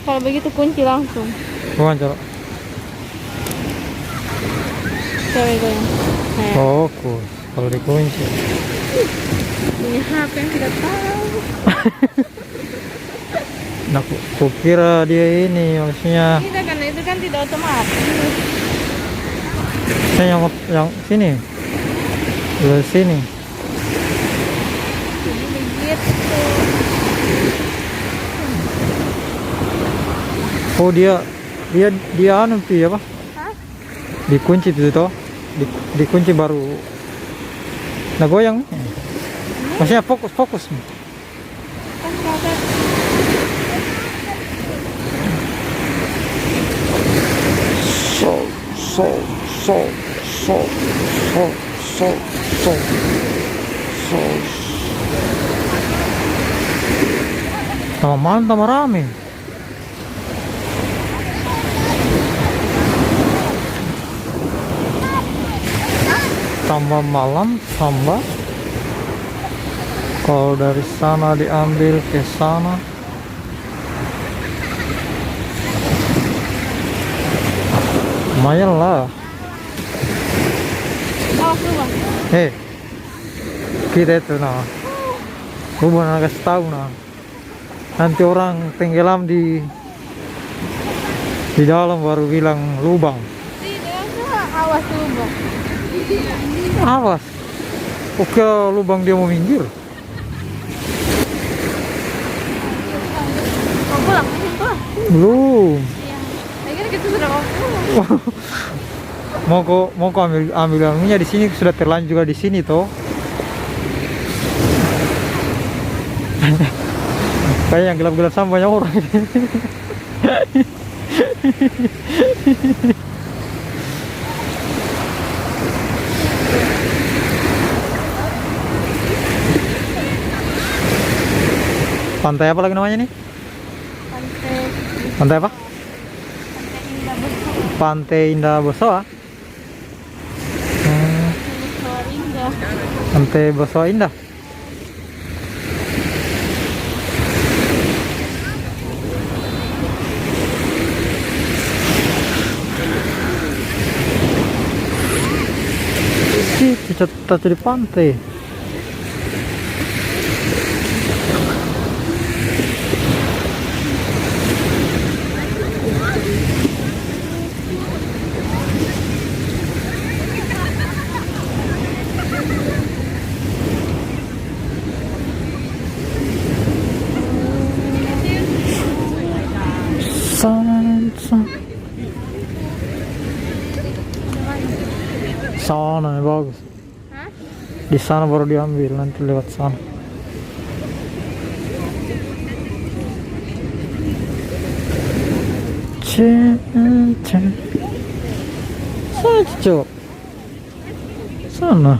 Kalau begitu kunci langsung. Bukan coba. Cewek gue. Fokus. Kalau dikunci. Punya HP yang tidak tahu. Nah, kukira dia ini maksudnya. Tidak, karena itu kan tidak otomatis. Saya yang sini. Di sini. Jadi begitu. Oh dia anu pi apa? Hah? Dikunci itu toh. Dikunci baru. Nah goyang. Maksudnya fokus. Kan kata So. Tambah malam tambah rame. Tambah malam tambah. Kalau dari sana diambil ke sana. Lumayan lah. awas lu bang. Kita itu nah. Lu benar kasih tahu nah. Nanti orang tenggelam di dalam baru bilang lubang. Tidak, awas dulu bang. Awas. Oke, lubang dia mau minggir. Mau pulang? Pulang. Belum. Iya. Akhirnya kita sudah mau pulang. Mau kok ambil anunya di sini, sudah terlanjur juga di sini toh. Kayak yang gelap-gelap sama banyak orang. Pantai apa lagi namanya nih? Pantai apa? Pantai Indah Bosoa. Indah. Pantai Bosoa Indah. Kita di pantai. Sana bagus. Hah? Di sana baru diambil, nanti lewat sana. Cocok. Sana.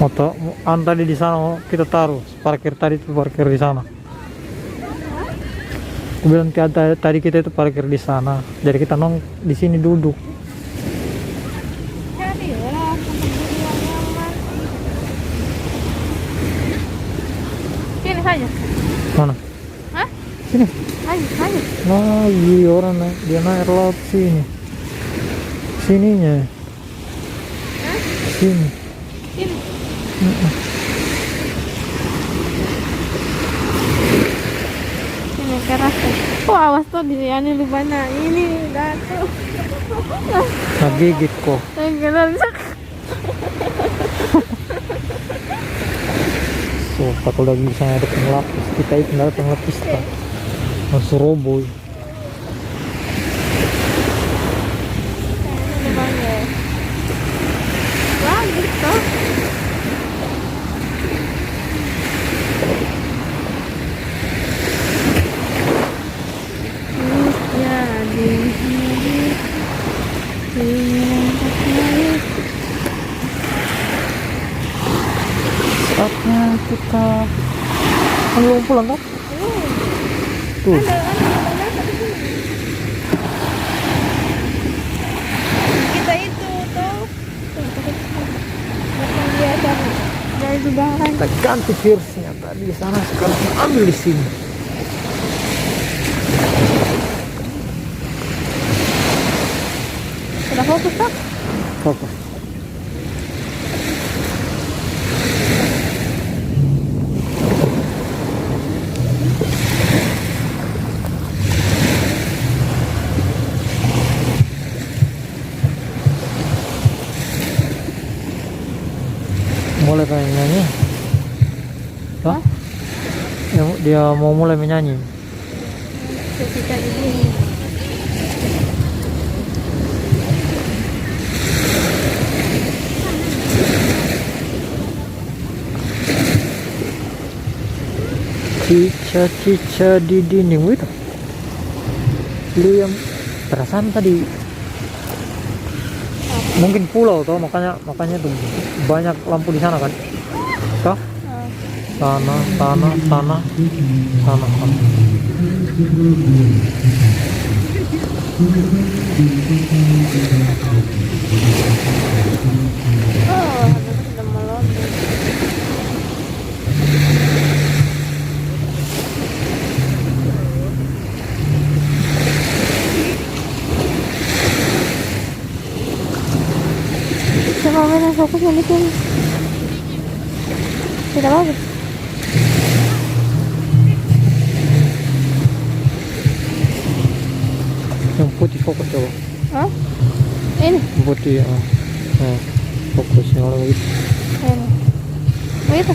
Motor, tadi di sana kita taruh. Parkir tadi itu parkir di sana. Aku bilang tadi kita itu parkir di sana, jadi kita di sini duduk. Sini saja. Mana? Hah? Sini. Ayo. Lagi orang dia naik laut sini. Sininya. Hah? Sini. Sini. Sini keras. Oh awas tuh di sini lubana ini datu. Nah gigit kok. Tenggelam. So, kalau lagi misalnya ada pengelapis, kita itu nggak ada pengelapis tak. Masuk roboh. Lubangnya. Bagus tuh. Saatnya kita belum pulang kan? Tuh. Kita itu tuh biasa itu bahkan. Kita ganti pierce-nya tadi di sana, sekarang ambil di sini. Sudah fokus tak? Fokus. Mulai pengen nyanyi. Hah? Dia mau mulai menyanyi. Ketika ini. Cica-cica di dinding itu. Lu yang perasaan tadi mungkin pulau toh, makanya tuh banyak lampu di sana kan. Toh? Sana. Oh, sudah melonjak. Coba main fokusnya di sini. Tidak bagus. Yang putih fokus coba. Hah? Ini. Putih ya. Fokusnya kalau begitu. Ini. Begitu.